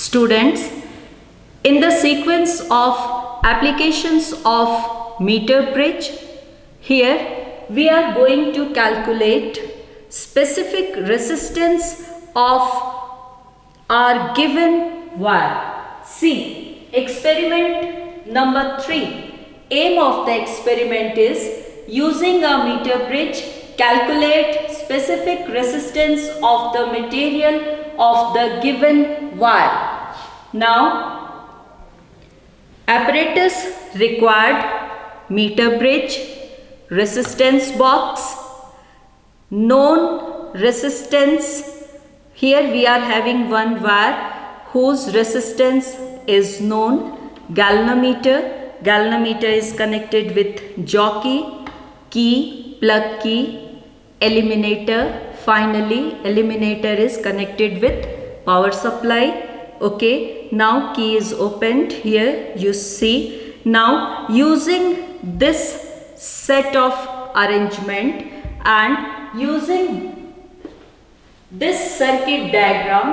Students, in the sequence of applications of meter bridge, here we are going to calculate specific resistance of our given wire. See, experiment number 3. Aim of the experiment is using a meter bridge, calculate specific resistance of the material of the given wire. Now, apparatus required: meter bridge, resistance box, known resistance. Here we are having one wire whose resistance is known. Galvanometer is connected with jockey, key, plug key, eliminator. Finally, eliminator is connected with power supply. Okay, now key is opened. Here you see. Now using this set of arrangement and using this circuit diagram,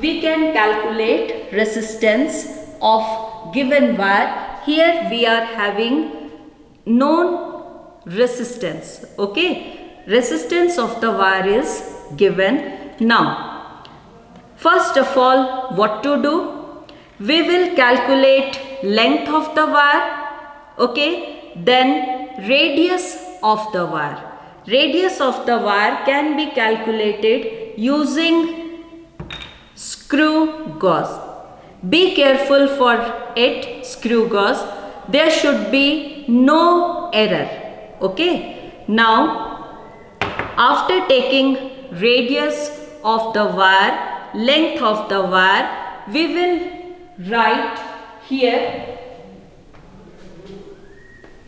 we can calculate resistance of given wire. Here we are having known resistance. Okay, resistance of the wire is given. Now, first of all, what to do? We will calculate length of the wire. Okay, then radius of the wire. Radius of the wire can be calculated using screw gauge. Be careful for it, screw gauge. There should be no error. Okay. Now, after taking radius of the wire, length of the wire, we will write here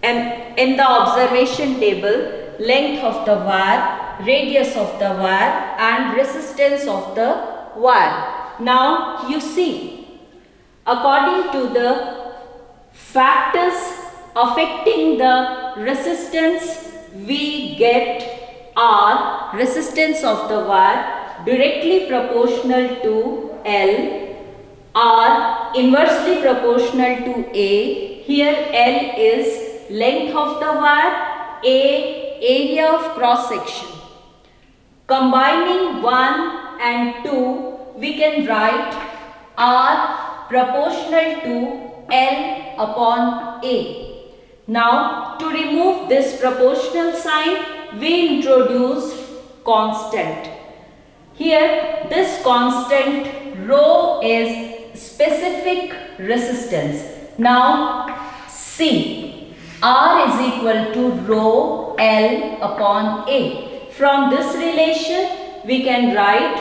and in the observation table length of the wire, radius of the wire and resistance of the wire. Now you see, according to the factors affecting the resistance, we get our resistance of the wire directly proportional to L, R inversely proportional to A. Here L is length of the wire, A area of cross section. Combining 1 and 2, we can write R proportional to L upon A. Now, to remove this proportional sign, we introduce constant. Here, this constant rho is specific resistance. Now, see, R is equal to rho L upon A. From this relation, we can write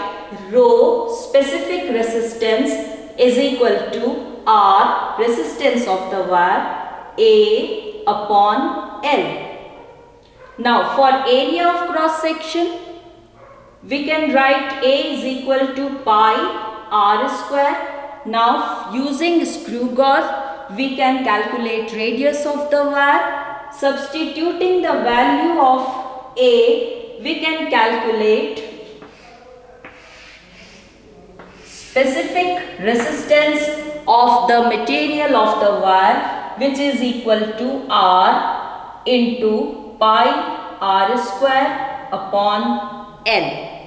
rho specific resistance is equal to R resistance of the wire A upon L. Now, for area of cross section, we can write A is equal to pi R square. Now, using screw gauge, we can calculate radius of the wire. Substituting the value of A, we can calculate specific resistance of the material of the wire, which is equal to R into pi R square upon L.